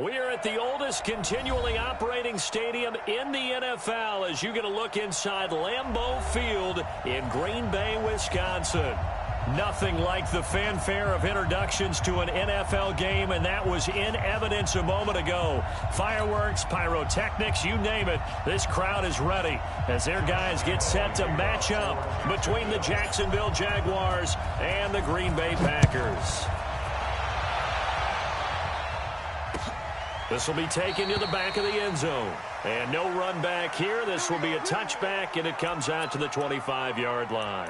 We're at the oldest continually operating stadium in the NFL as you get a look inside Lambeau Field in Green Bay, Wisconsin. Nothing like the fanfare of introductions to an NFL game, and that was in evidence a moment ago. Fireworks, pyrotechnics, you name it. This crowd is ready as their guys get set to match up between the Jacksonville Jaguars and the Green Bay Packers. This will be taken to the back of the end zone. And no run back here. This will be a touchback, and it comes out to the 25-yard line.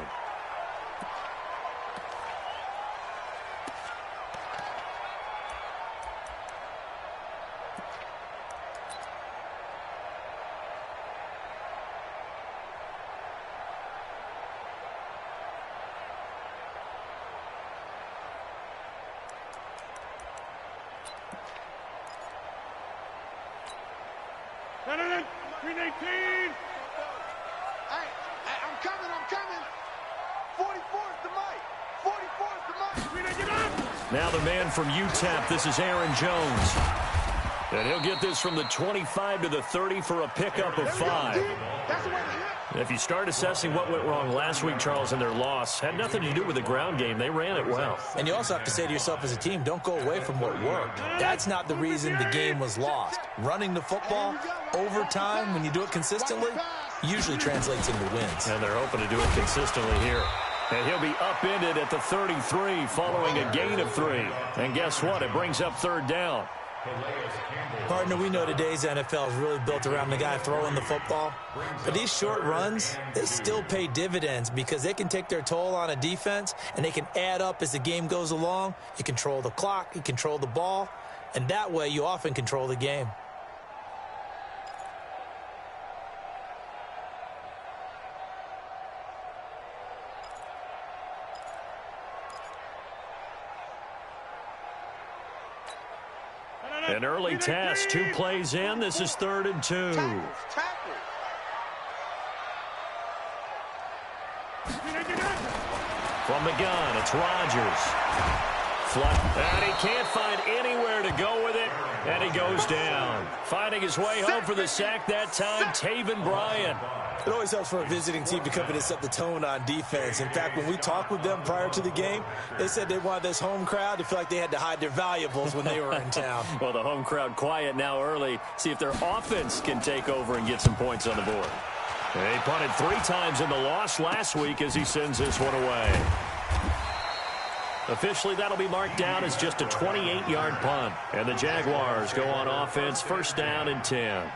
Now the man from UTEP, this is Aaron Jones. And he'll get this from the 25 to the 30 for a pickup of 5. If you start assessing what went wrong last week, Charles, in their loss, had nothing to do with the ground game. They ran it well. And you also have to say to yourself as a team, don't go away from what worked. That's not the reason the game was lost. Running the football over time, when you do it consistently, usually translates into wins. And they're hoping to do it consistently here. And he'll be upended at the 33 following a gain of 3. And guess what? It brings up third down. Partner, we know today's NFL is really built around the guy throwing the football. But these short runs, they still pay dividends because they can take their toll on a defense, and they can add up as the game goes along. You control the clock, you control the ball, and that way you often control the game. An early test, 2 plays in. This is 3rd and 2. From the gun, it's Rodgers. And he can't find anywhere to go with it, and he goes down. Finding his way home for the sack that time, Taven Bryan. It always helps for a visiting team to come in and set the tone on defense. In fact, when we talked with them prior to the game, they said they wanted this home crowd to feel like they had to hide their valuables when they were in town. Well, the home crowd quiet now early. See if their offense can take over and get some points on the board. They punted 3 times in the loss last week as he sends this one away. Officially, that'll be marked down as just a 28-yard punt. And the Jaguars go on offense, 1st down and 10.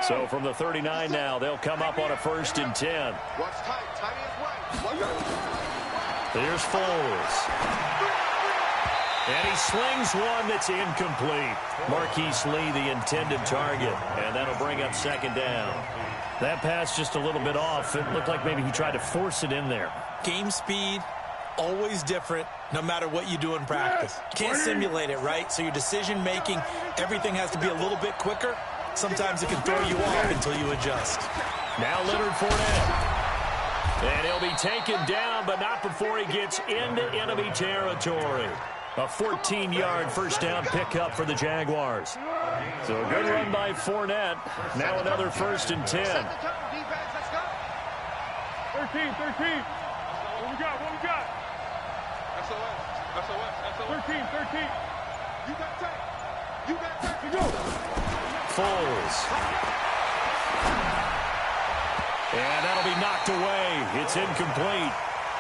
So from the 39 now, they'll come up on a 1st and 10. Here's Foles. And he slings one that's incomplete. Marquise Lee, the intended target. And that'll bring up 2nd down. That pass just a little bit off. It looked like maybe he tried to force it in there. Game speed, always different, no matter what you do in practice. Can't simulate it, right? So your decision-making, everything has to be a little bit quicker. Sometimes it can throw you off until you adjust. Now Leonard Fournette. And he'll be taken down, but not before he gets into enemy territory. A 14-yard 1st down pickup for the Jaguars. So a good run by Fournette. Now another 1st and 10. 13. What we got? SOS. 13. You got time. You go. Foles. And that'll be knocked away. It's incomplete.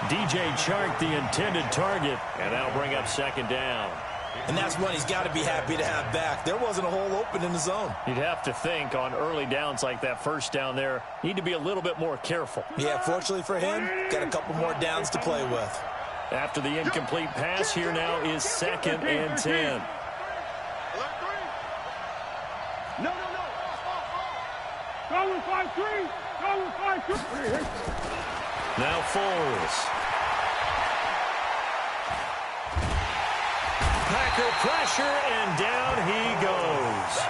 DJ Chark, the intended target. And that'll bring up 2nd down. And that's one he's got to be happy to have back. There wasn't a hole open in the zone. You'd have to think on early downs like that 1st down there, need to be a little bit more careful. Yeah, fortunately for him, got a couple more downs to play with. After the incomplete pass, here now is 2nd and 10. Go with 5-3. Go with 5-3. Now Foles. Packer pressure, and down he goes.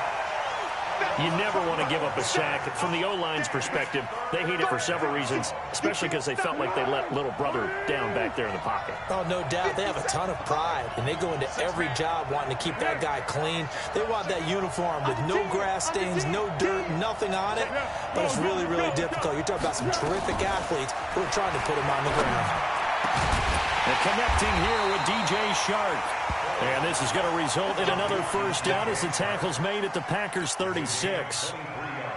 You never want to give up a sack. From the O-line's perspective, they hate it for several reasons, especially because they felt like they let little brother down back there in the pocket. Oh, no doubt. They have a ton of pride, and they go into every job wanting to keep that guy clean. They want that uniform with no grass stains, no dirt, nothing on it, but it's really, really difficult. You're talking about some terrific athletes who are trying to put him on the ground. And connecting here with DJ Shark. And this is going to result in another first down as the tackle's made at the Packers' 36.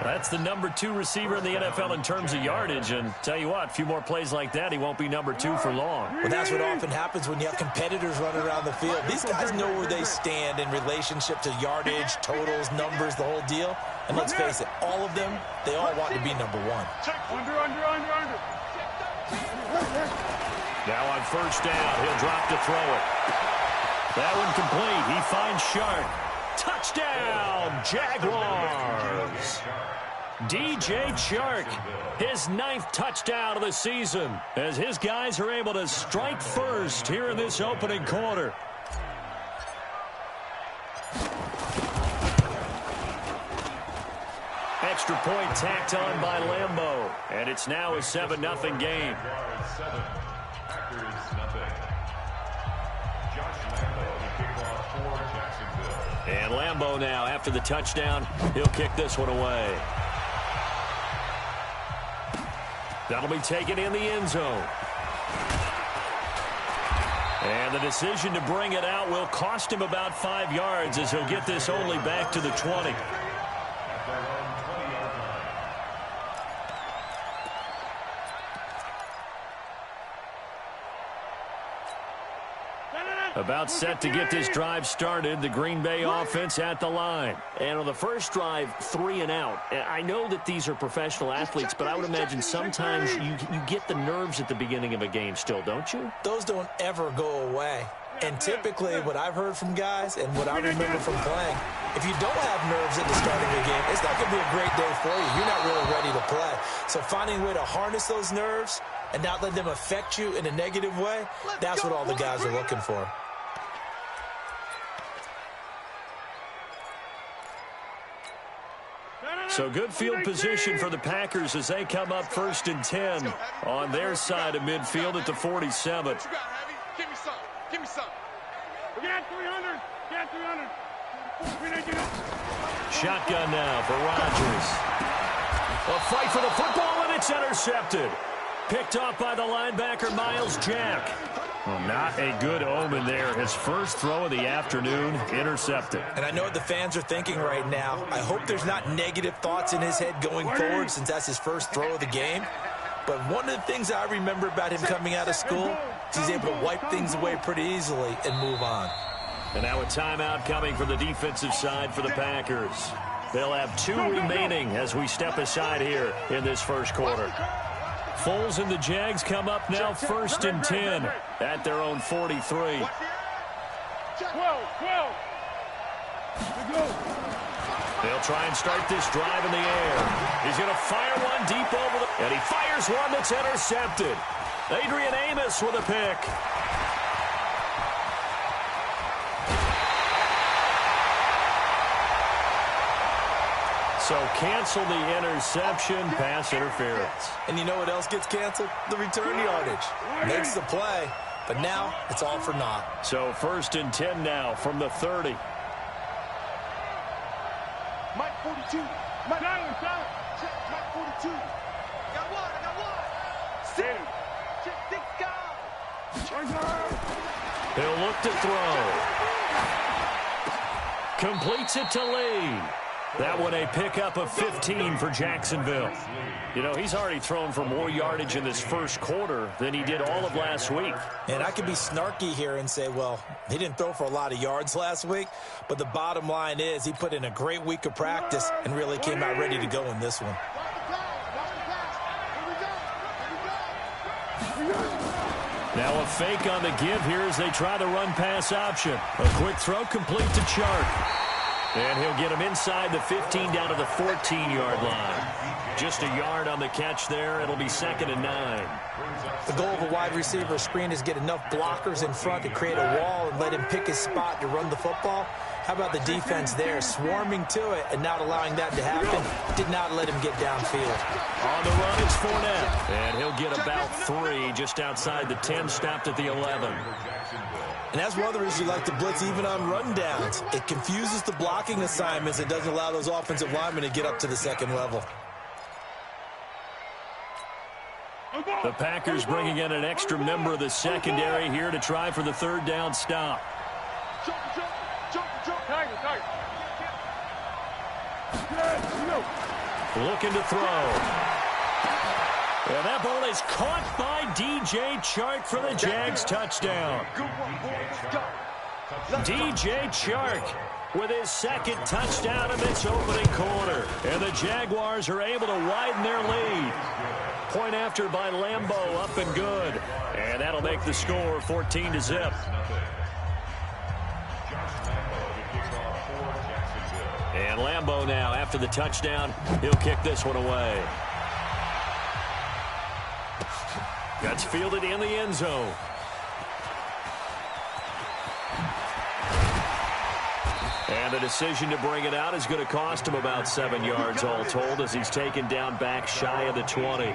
That's the number 2 receiver in the NFL in terms of yardage. And tell you what, a few more plays like that, he won't be number 2 for long. Well, that's what often happens when you have competitors running around the field. These guys know where they stand in relationship to yardage, totals, numbers, the whole deal. And let's face it, all of them, they all want to be number 1. Under. Now on first down, he'll drop to throw it. That one complete. He finds Shark. Touchdown, Jaguars. DJ Chark, his 9th touchdown of the season, as his guys are able to strike first here in this opening quarter. Extra point tacked on by Lambeau, and it's now a 7-0 game. And Lambeau now, after the touchdown, he'll kick this one away. That'll be taken in the end zone. And the decision to bring it out will cost him about 5 yards as he'll get this only back to the 20. About set to get this drive started, the Green Bay offense at the line. And on the first drive, 3 and out. I know that these are professional athletes, but I would imagine sometimes you get the nerves at the beginning of a game still, don't you? Those don't ever go away. And typically, what I've heard from guys and what I remember from playing, if you don't have nerves at the start of the game, it's not going to be a great day for you. You're not really ready to play. So finding a way to harness those nerves and not let them affect you in a negative way, that's what all the guys are looking for. So good field position for the Packers as they come up 1st and 10 on their side of midfield at the 47. What you got, Heavy? Give me some. Give me some. Get 300. Get 300. Shotgun now for Rodgers. A fight for the football, and it's intercepted. Picked off by the linebacker, Miles Jack. Well, not a good omen there. His first throw of the afternoon, intercepted. And I know what the fans are thinking right now. I hope there's not negative thoughts in his head going forward since that's his first throw of the game. But one of the things I remember about him coming out of school is he's able to wipe things away pretty easily and move on. And now a timeout coming from the defensive side for the Packers. They'll have 2 remaining as we step aside here in this first quarter. Foles and the Jags come up now 1st and 10 at their own 43. 12. They'll try and start this drive in the air. He's going to fire one deep over the... And he fires one that's intercepted. Adrian Amos with a pick. So cancel the interception, pass interference. And you know what else gets canceled? The return yardage. Makes the play, but now it's all for naught. So 1st and 10 now from the 30. Mike 42. Mike 42. Got one. Sit. He'll look to throw. Completes it to Lee. That one a pickup of 15 for Jacksonville. You know, he's already thrown for more yardage in this first quarter than he did all of last week. And I could be snarky here and say, well, he didn't throw for a lot of yards last week, but the bottom line is he put in a great week of practice and really came out ready to go in this one. Now a fake on the give here as they try the run-pass option. A quick throw complete to Chark. And he'll get him inside the 15 down to the 14-yard line. Just a yard on the catch there. It'll be 2nd and 9. The goal of a wide receiver screen is get enough blockers in front to create a wall and let him pick his spot to run the football. How about the defense there, swarming to it and not allowing that to happen? Did not let him get downfield. On the run, it's Fournette. And he'll get about 3 just outside the 10, stopped at the 11. And that's one of the reasons you like to blitz even on rundowns. It confuses the blocking assignments. It doesn't allow those offensive linemen to get up to the second level. The Packers bringing in an extra member of the secondary here to try for the 3rd down stop. Looking to throw. And that ball is caught by DJ Chark for the Jags touchdown. DJ Chark with his 2nd touchdown of this opening quarter. And the Jaguars are able to widen their lead. Point after by Lambeau, up and good. And that'll make the score 14-0. And Lambeau now, after the touchdown, he'll kick this one away. That's fielded in the end zone. And the decision to bring it out is going to cost him about 7 yards all told as he's taken down back shy of the 20.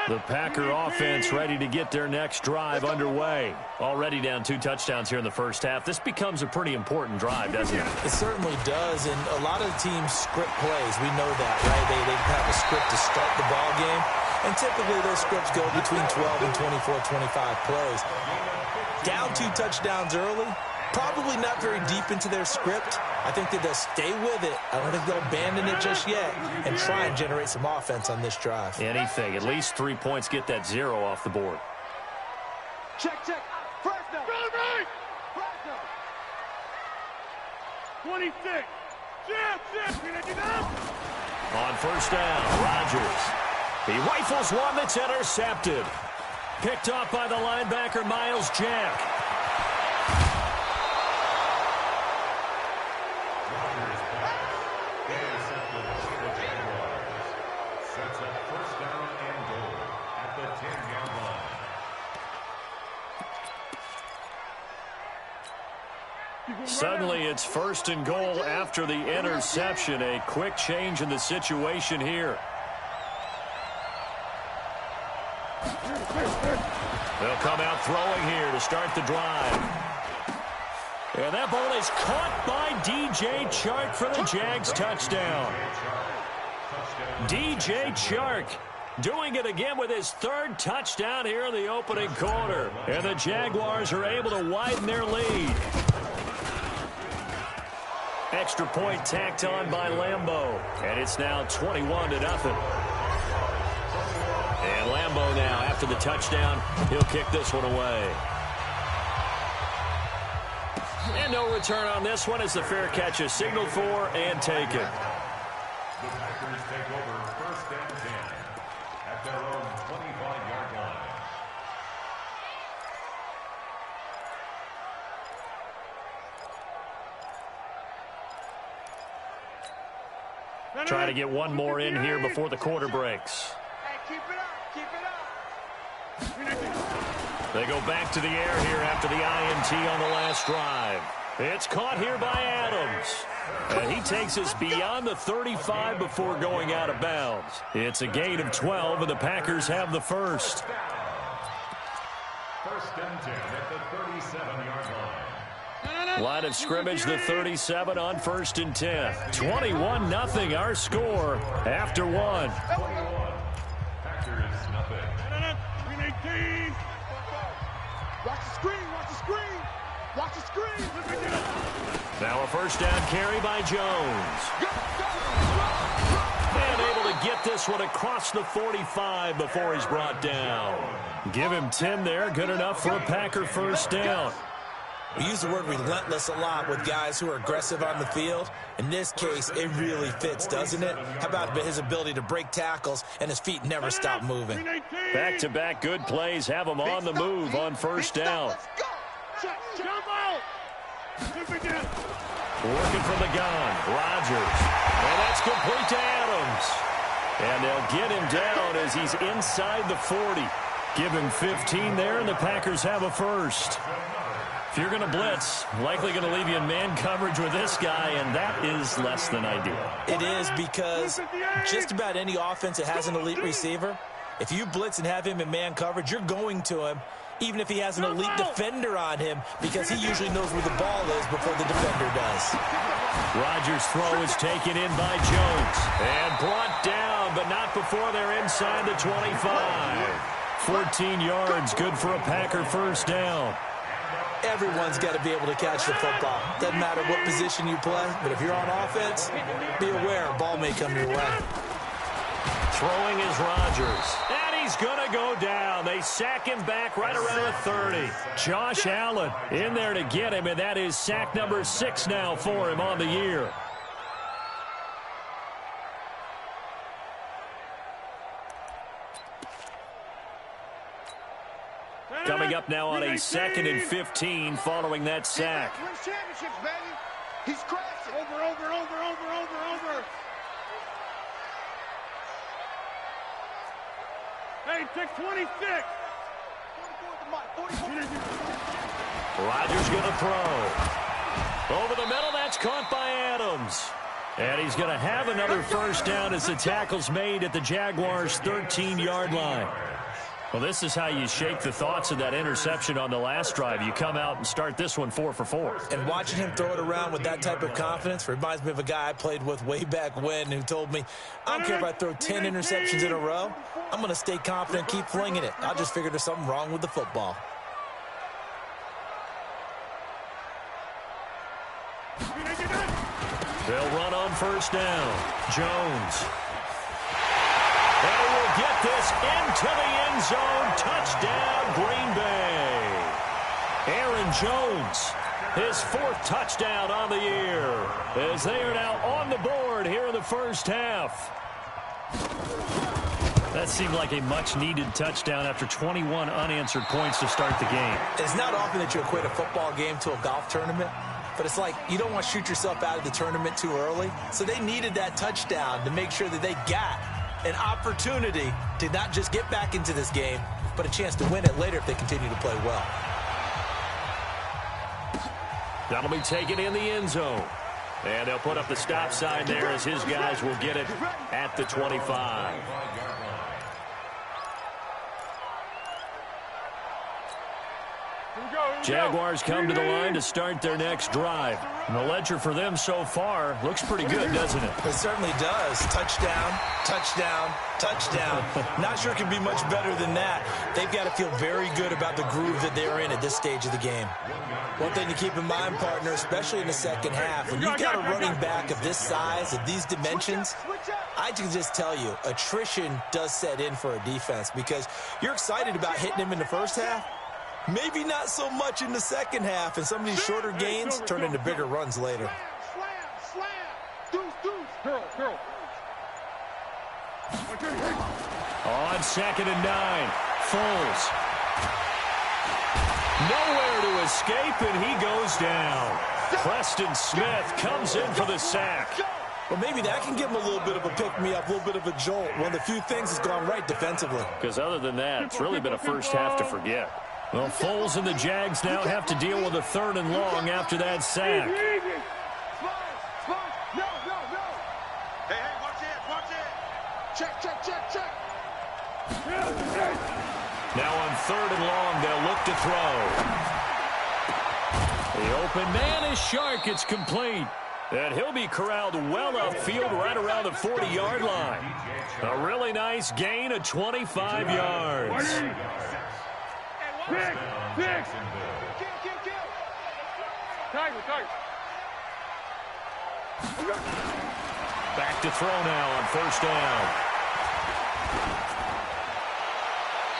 The Packer offense ready to get their next drive underway. Already down 2 touchdowns here in the first half. This becomes a pretty important drive, doesn't it? It certainly does, and a lot of the teams script plays. We know that, right? They have a script to start the ball game, and typically those scripts go between 12 and 24, 25 plays. Down 2 touchdowns early, probably not very deep into their script. I think that they'll stay with it. I don't think they'll abandon it just yet and try and generate some offense on this drive. Anything. At least 3 points, get that 0 off the board. Check. First down. 26. On first down, Rodgers. He rifles one that's intercepted. Picked off by the linebacker, Miles Jack. Suddenly it's 1st and goal after the interception. A quick change in the situation here. They'll come out throwing here to start the drive. And that ball is caught by DJ Chark for the Jags touchdown. DJ Chark doing it again with his 3rd touchdown here in the opening quarter. And the Jaguars are able to widen their lead. Extra point tacked on by Lambeau. And it's now 21-0. And Lambeau now, after the touchdown, he'll kick this one away. And no return on this one as the fair catch is signaled for and taken. The Packers take over 1st and 10 at their own 25-yard line. Try to get one more in here before the quarter breaks. Hey, keep it up. They go back to the air here after the INT on the last drive. It's caught here by Adams. And he takes us beyond the 35 before going out of bounds. It's a gain of 12, and the Packers have the first. 1st and 10 at the 37-yard line. Line of scrimmage, the 37 on 1st and 10. 21-0 our score after 1. 21. Packers nothing. 318. Watch the screen. Watch the screen. Now a first down carry by Jones. And able to get this one across the 45 before he's brought down. Give him 10 there. Good enough for a Packer first down. We use the word relentless a lot with guys who are aggressive on the field. In this case, it really fits, doesn't it? How about his ability to break tackles and his feet never stop moving? Back-to-back good plays have him on the move on first down. Working from the gun, Rodgers. And that's complete to Adams. And they'll get him down as he's inside the 40. Give him 15 there, and the Packers have a first. If you're going to blitz, likely going to leave you in man coverage with this guy, and that is less than ideal. It is, because just about any offense that has an elite receiver, if you blitz and have him in man coverage, you're going to him, even if he has an elite defender on him, because he usually knows where the ball is before the defender does. Rodgers' throw is taken in by Jones and brought down, but not before they're inside the 25. 14 yards, good for a Packer first down. Everyone's got to be able to catch the football. Doesn't matter what position you play, but if you're on offense, be aware a ball may come your way. Throwing is Rodgers, and he's going to go down. They sack him back right around the 30. Josh Allen in there to get him, and that is sack number 6 now for him on the year. Coming up now on a 2nd and 15 following that sack. Wins championships, baby. He's crashing. Over. Hey, take 26. Rodgers going to throw. Over the middle, that's caught by Adams. And he's going to have another first down as the tackle's made at the Jaguars' 13-yard line. Well, this is how you shake the thoughts of that interception on the last drive. You come out and start this one 4 for 4. And watching him throw it around with that type of confidence reminds me of a guy I played with way back when who told me, I don't care if I throw 10 interceptions in a row, I'm going to stay confident, keep flinging it. I just figured there's something wrong with the football. They'll run on first down. Jones. And he will get this into the end zone. Touchdown, Green Bay. Aaron Jones, his 4th touchdown on the year, as they are now on the board here in the first half. That seemed like a much-needed touchdown after 21 unanswered points to start the game. It's not often that you equate a football game to a golf tournament, but it's like you don't want to shoot yourself out of the tournament too early. So they needed that touchdown to make sure that they got an opportunity to not just get back into this game, but a chance to win it later if they continue to play well. That'll be taken in the end zone. And they'll put up the stop sign there as his guys will get it at the 25. Jaguars come to the line to start their next drive. And the ledger for them so far looks pretty good, doesn't it? It certainly does. Touchdown, touchdown, touchdown. Not sure it can be much better than that. They've got to feel very good about the groove that they're in at this stage of the game. One thing to keep in mind, partner, especially in the second half, when you've got a running back of this size, of these dimensions, I can just tell you, attrition does set in for a defense because you're excited about hitting him in the first half. Maybe not so much in the second half, and some of these shorter gains turn into bigger runs later. Slam. Deuce. Girl. On 2nd and 9, Foles. Nowhere to escape, and he goes down. Preston Smith comes in for the sack. Well, maybe that can give him a little bit of a pick-me-up, a little bit of a jolt. One of the few things that's gone right defensively. Because other than that, it's really been a first half to forget. Well, Foles and the Jags now have to deal with a 3rd and long after that sack. No. Hey, watch it. Check. Now on 3rd and long, they'll look to throw. The open man is Shark. It's complete. And he'll be corralled well upfield right around the 40-yard line. A really nice gain of 25 yards. Kill. Tiger. Back to throw now on first down.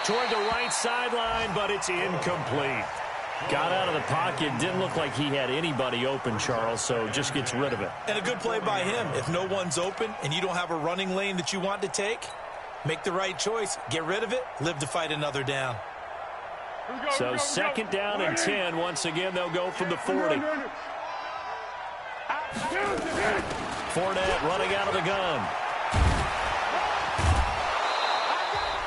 Toward the right sideline, but it's incomplete. Got out of the pocket. Didn't look like he had anybody open, Charles, so just gets rid of it. And a good play by him. If no one's open and you don't have a running lane that you want to take, make the right choice. Get rid of it. Live to fight another down. So second down and 10. Once again, they'll go from the 40. Fournette running out of the gun.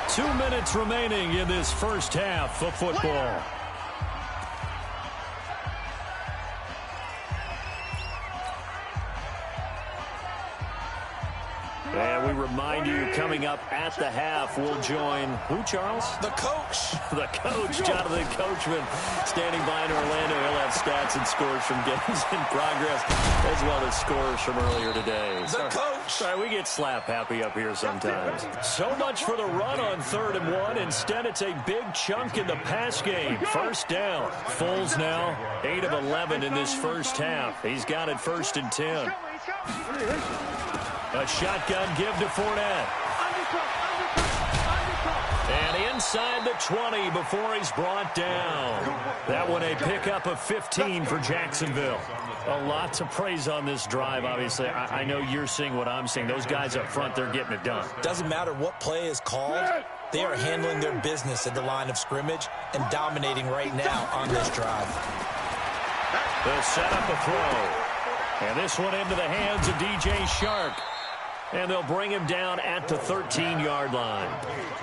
2 minutes remaining in this first half of football. And we remind you, coming up at the half, we'll join who, Charles? The coach. The coach, Jonathan Coachman, standing by in Orlando. He'll have stats and scores from games in progress, as well as scores from earlier today. The coach. Sorry, we get slap happy up here sometimes. So much for the run on 3rd and 1. Instead, it's a big chunk in the pass game. First down. Foles now 8 of 11 in this first half. He's got it 1st and 10. A shotgun give to Fournette. And inside the 20 before he's brought down. That one a pickup of 15 for Jacksonville. A lot to praise on this drive, obviously. I know you're seeing what I'm seeing. Those guys up front, they're getting it done. Doesn't matter what play is called. They are handling their business at the line of scrimmage and dominating right now on this drive. They'll set up a throw. And this one into the hands of DJ Shark. And they'll bring him down at the 13-yard line.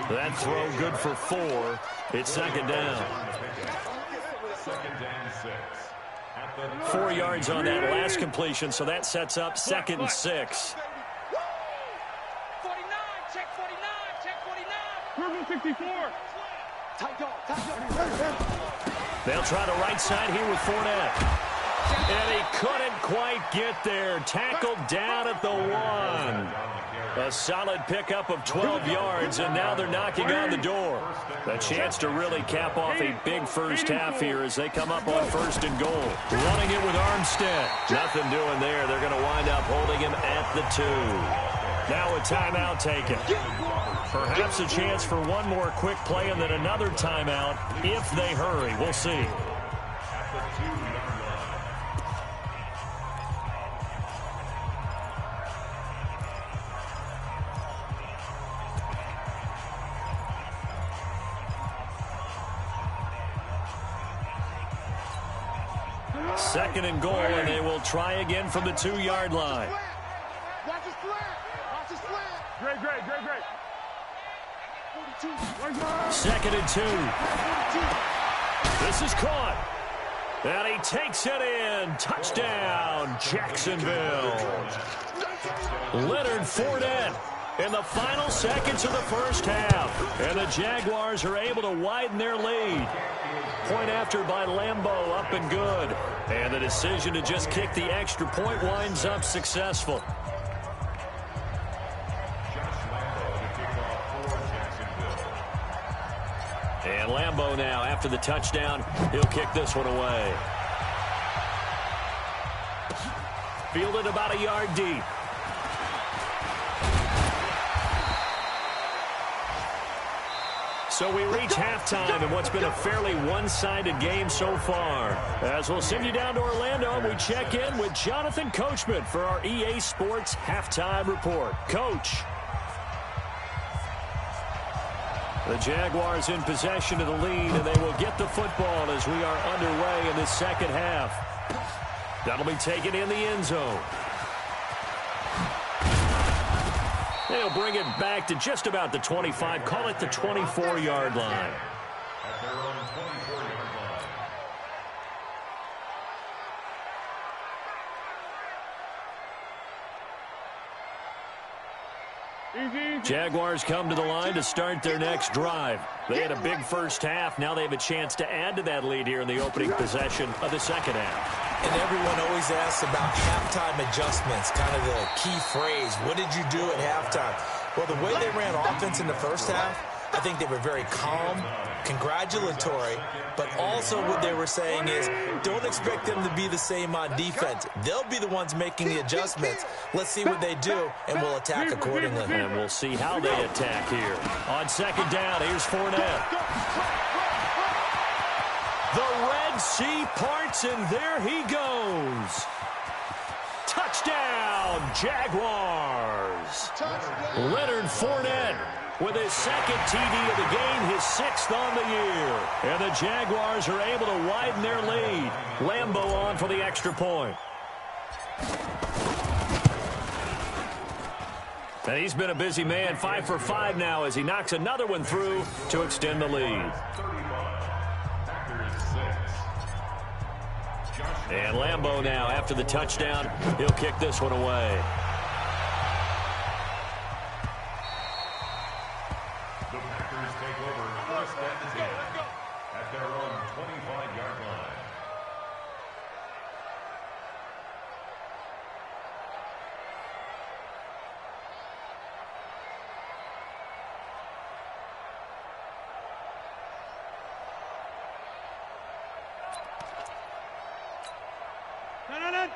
That throw good for 4. It's second down. 4 yards on that last completion, so that sets up 2nd and 6. 49, check 49, check 49. 64. Tight dog. They'll try the right side here with Fournette. And he couldn't quite get there. Tackled down at the 1. A solid pickup of 12 yards, and now they're knocking on the door. A chance to really cap off a big first half here as they come up on 1st and goal. Running it with Armstead. Nothing doing there. They're going to wind up holding him at the 2. Now a timeout taken. Perhaps a chance for one more quick play and then another timeout if they hurry. We'll see. Second and goal, and they will try again from the 2-yard line. Watch his flat. Watch his flat. Great. 2nd and 2. This is caught. And he takes it in. Touchdown, Jacksonville. Leonard Fournette in the final seconds of the first half. And the Jaguars are able to widen their lead. Point after by Lambeau, up and good. And the decision to just kick the extra point winds up successful. And Lambeau now, after the touchdown, he'll kick this one away. Fielded about a yard deep. So we reach halftime in what's been a fairly one-sided game so far. As we'll send you down to Orlando, and we check in with Jonathan Coachman for our EA Sports Halftime Report. Coach. The Jaguars in possession of the lead, and they will get the football as we are underway in the second half. That'll be taken in the end zone. They'll bring it back to just about the 25. Call it the 24-yard line. At their own 24-yard line. Jaguars come to the line to start their next drive. They had a big first half. Now they have a chance to add to that lead here in the opening possession of the second half. And everyone always asks about halftime adjustments, kind of the key phrase. What did you do at halftime? Well, the way they ran offense in the first half, I think they were very calm, congratulatory, but also what they were saying is don't expect them to be the same on defense. They'll be the ones making the adjustments. Let's see what they do, and we'll attack accordingly. And we'll see how they attack here. On second down, here's Fournette. The Red Sea parts, and there he goes. Touchdown, Jaguars. Touchdown. Leonard Fournette with his second TD of the game, his 6th on the year. And the Jaguars are able to widen their lead. Lambeau on for the extra point. And he's been a busy man, 5 for 5 now as he knocks another one through to extend the lead. And Lambeau now, after the touchdown, he'll kick this one away. The Packers take over first and 10 at their own 25-yard line.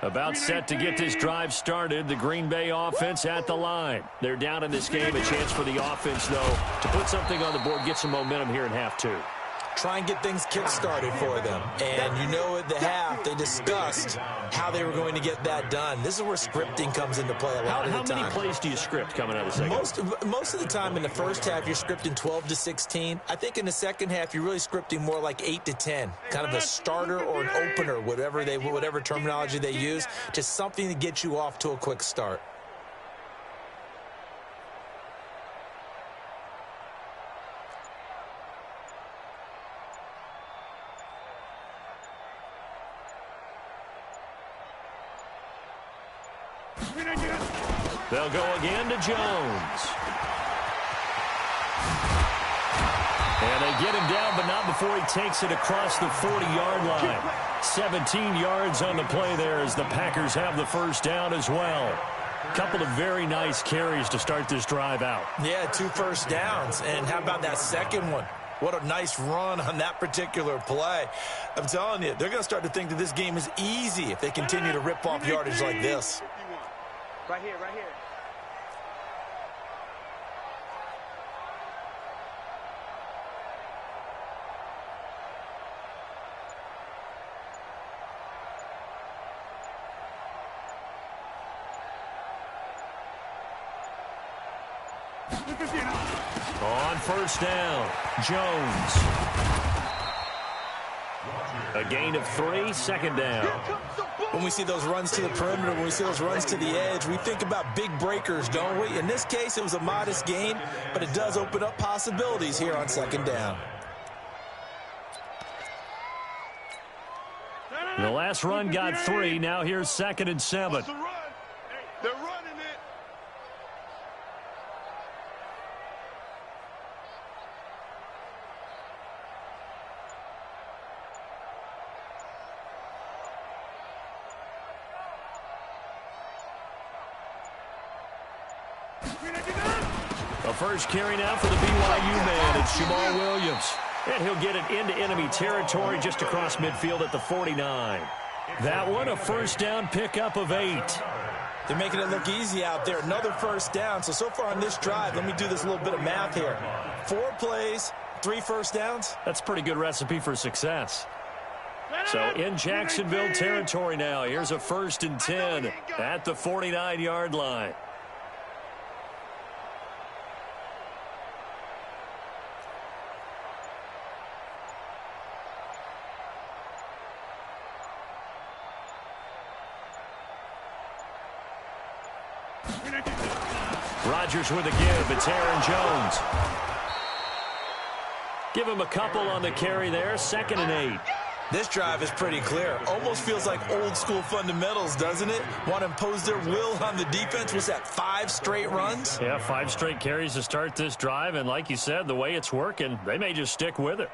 About set to get this drive started, the Green Bay offense at the line. They're down in this game. A chance for the offense, though, to put something on the board, get some momentum here in half two. Try and get things kick-started for them. And you know at the half, they discussed how they were going to get that done. This is where scripting comes into play a lot of the time. How many plays do you script coming out of the second? Most of the time in the first half, you're scripting 12 to 16. I think in the second half, you're really scripting more like 8 to 10. Kind of a starter or an opener, whatever terminology they use. Just something to get you off to a quick start. They'll go again to Jones. And they get him down, but not before he takes it across the 40-yard line. 17 yards on the play there as the Packers have the first down as well. Couple of very nice carries to start this drive out. Yeah, 2 first downs. And how about that second one? What a nice run on that particular play. I'm telling you, they're going to start to think that this game is easy if they continue to rip off yardage like this. Right here, right here. On first down, Jones. A gain of 3, second down. When we see those runs to the perimeter, when we see those runs to the edge, we think about big breakers, don't we? In this case, it was a modest gain, but it does open up possibilities here on second down. The last run got 3. Now here's 2nd and 7. They're running it. The first carry now for the BYU man. It's Jamal Williams. And he'll get it into enemy territory just across midfield at the 49. That one, a first down pickup of 8. They're making it look easy out there. Another first down. So far on this drive, let me do this little bit of math here. 4 plays, 3 first downs. That's a pretty good recipe for success. So in Jacksonville territory now. Here's a 1st and 10 at the 49-yard line. Rodgers with a give. It's Aaron Jones. Give him a couple on the carry there. 2nd and 8. This drive is pretty clear. Almost feels like old school fundamentals, doesn't it? Want to impose their will on the defense. Was that 5 straight runs? Yeah, 5 straight carries to start this drive. And like you said, the way it's working, they may just stick with it.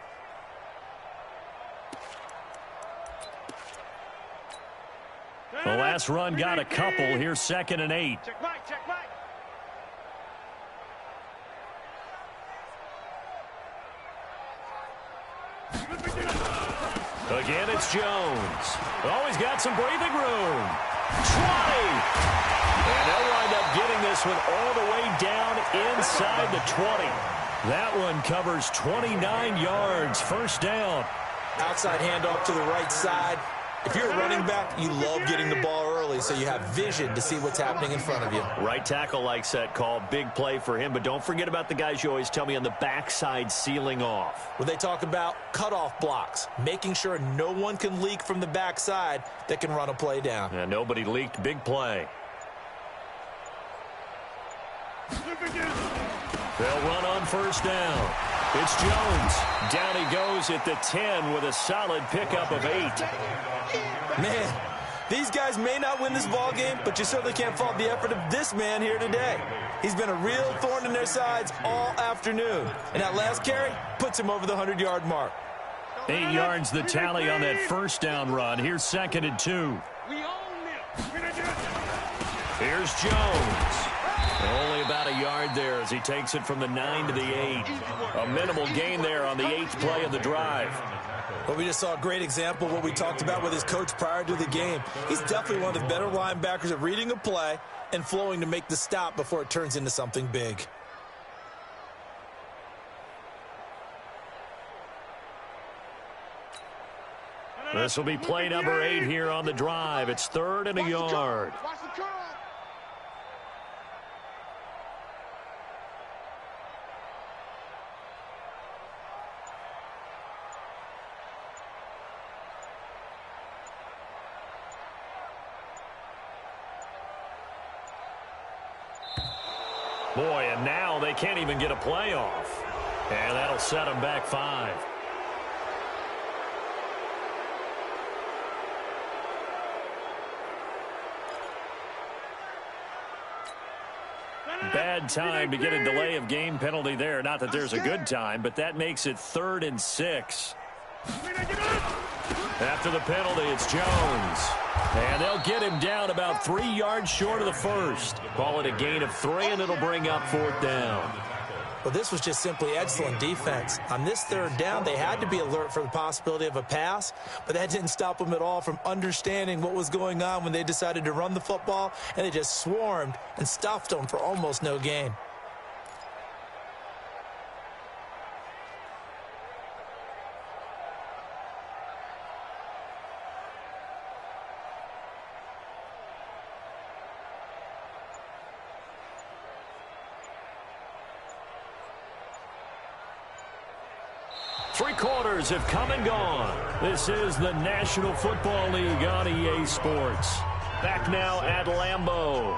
The last run got a couple. Here's 2nd and 8. Check back, check back. Again, it's Jones. Always got some breathing room. 20. And they'll wind up getting this one all the way down inside the 20. That one covers 29 yards. First down. Outside handoff to the right side. If you're a running back, you love getting the ball early so you have vision to see what's happening in front of you. Right tackle likes that call. Big play for him. But don't forget about the guys you always tell me on the backside sealing off. When they talk about cutoff blocks, making sure no one can leak from the backside that can run a play down. And nobody leaked. Big play. They'll run on first down. It's Jones. Down he goes at the 10 with a solid pickup of 8. Man, these guys may not win this ball game, but you certainly can't fault the effort of this man here today. He's been a real thorn in their sides all afternoon. And that last carry puts him over the 100-yard mark. 8 yards the tally on that first down run. Here's 2nd and 2. Here's Jones. Only about a yard there as he takes it from the 9 to the 8. A minimal gain there on the 8th play of the drive. Well, we just saw a great example of what we talked about with his coach prior to the game. He's definitely one of the better linebackers at reading a play and flowing to make the stop before it turns into something big. This will be play number 8 here on the drive. It's 3rd and a yard. Boy, and now they can't even get a play off. And that'll set them back 5. Bad time to get a delay of game penalty there. Not that there's a good time, but that makes it 3rd and 6. After the penalty, it's Jones. And they'll get him down about 3 yards short of the first. Call it a gain of 3, and it'll bring up 4th down. Well, this was just simply excellent defense. On this 3rd down, they had to be alert for the possibility of a pass, but that didn't stop them at all from understanding what was going on when they decided to run the football, and they just swarmed and stuffed them for almost no gain. Three quarters have come and gone. This is the National Football League on EA Sports. Back now at Lambeau.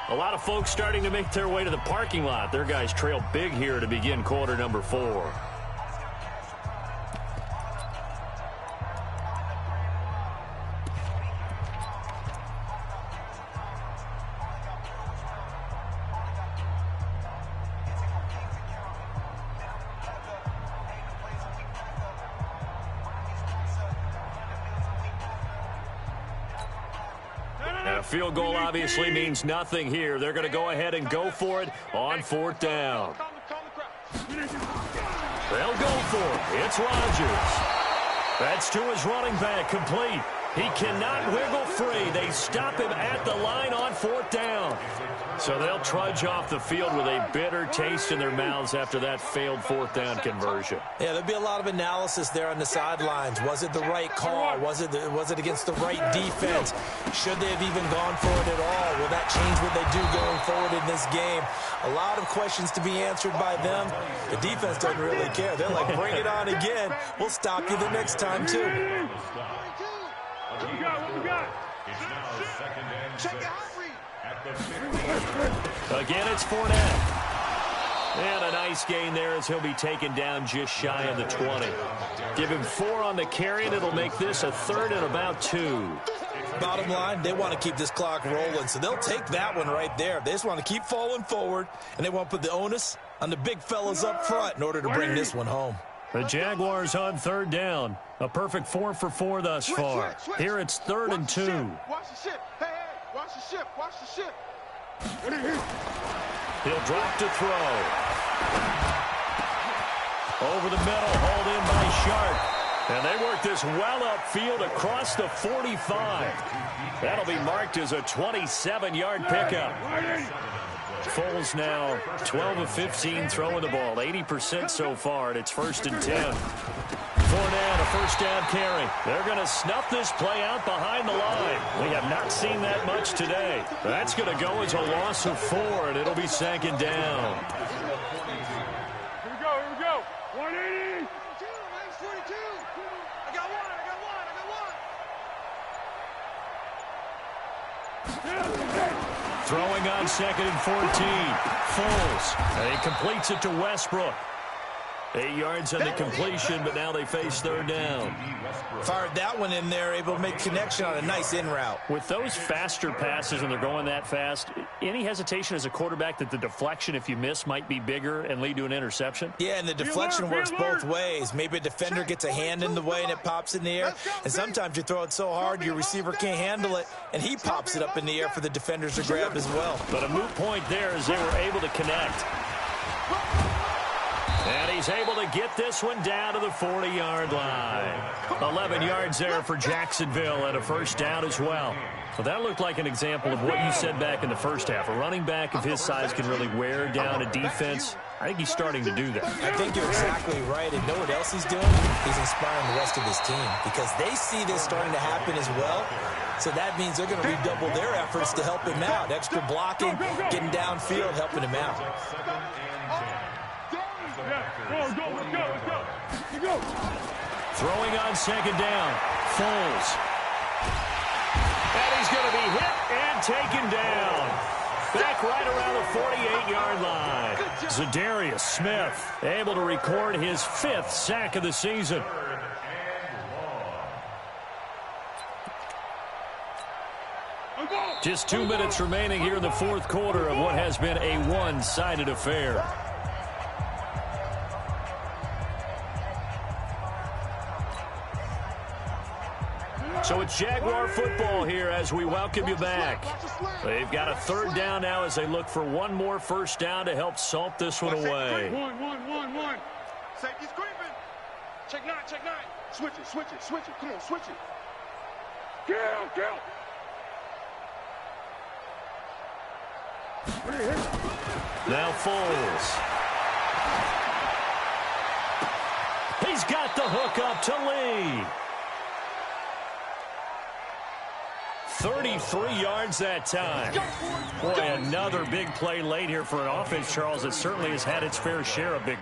A lot of folks starting to make their way to the parking lot. Their guys trail big here to begin quarter number 4. Field goal obviously means nothing here. They're going to go ahead and go for it on 4th down. They'll go for it. It's Rodgers. That's to his running back, complete. He cannot wiggle free. They stop him at the line on 4th down. So they'll trudge off the field with a bitter taste in their mouths after that failed 4th down conversion. Yeah, there'll be a lot of analysis there on the sidelines. Was it the right call? Was it against the right defense? Should they have even gone for it at all? Will that change what they do going forward in this game? A lot of questions to be answered by them. The defense doesn't really care. They're like, bring it on again. We'll stop you the next time, too. What we got? It's now 2nd and 6 at the 50. Again, it's Fournette. And a nice gain there as he'll be taken down just shy of the 20. Give him 4 on the carry, and it'll make this a 3rd and about 2. Bottom line, they want to keep this clock rolling, so they'll take that one right there. They just want to keep falling forward, and they want to put the onus on the big fellas up front in order to bring this one home. The Jaguars on 3rd down. A perfect 4 for 4 thus far. Here it's 3rd and 2. Watch the ship. Hey, watch the ship. Watch the ship. He'll drop to throw. Over the middle, hauled in by Sharp. And they work this well upfield across the 45. That'll be marked as a 27-yard pickup. Foles now 12 of 15 throwing the ball, 80% so far, and it's 1st and 10. Fournette, a first down carry. They're going to snuff this play out behind the line. We have not seen that much today. That's going to go as a loss of 4, and it'll be second down. Here we go. 180. 42. I got one. Throwing on 2nd and 14. Foles. And he completes it to Westbrook. 8 yards on the completion, but now they face third down. Fired that one in there, able to make connection on a nice in route. With those faster passes, and they're going that fast, any hesitation as a quarterback that the deflection, if you miss, might be bigger and lead to an interception? Yeah, and the deflection works both ways. Maybe a defender gets a hand in the way and it pops in the air. And sometimes you throw it so hard your receiver can't handle it, and he pops it up in the air for the defenders to grab as well. But a moot point there as they were able to connect. And he's able to get this one down to the 40-yard line. 11 yards there for Jacksonville and a first down as well. Well, that looked like an example of what you said back in the first half. A running back of his size can really wear down a defense. I think he's starting to do that. I think you're exactly right. And know what else he's doing? He's inspiring the rest of his team because they see this starting to happen as well. So that means they're going to redouble their efforts to help him out. Extra blocking, getting downfield, helping him out. Let's go. Throwing on second down. Foles. And he's going to be hit and taken down. Back right around the 48-yard line. Zadarius Smith able to record his 5th sack of the season. Just 2 minutes remaining here in the fourth quarter of what has been a one-sided affair. So it's Jaguar football here as we welcome you back. They've got a third down now as they look for one more first down to help salt this one away. One. Safety's creeping. Check 9. Switch it. Come on, switch it. Kill. Now Foles. He's got the hook up to Lee. 33 yards that time. Boy, another big play late here for an offense, Charles, that certainly has had its fair share of big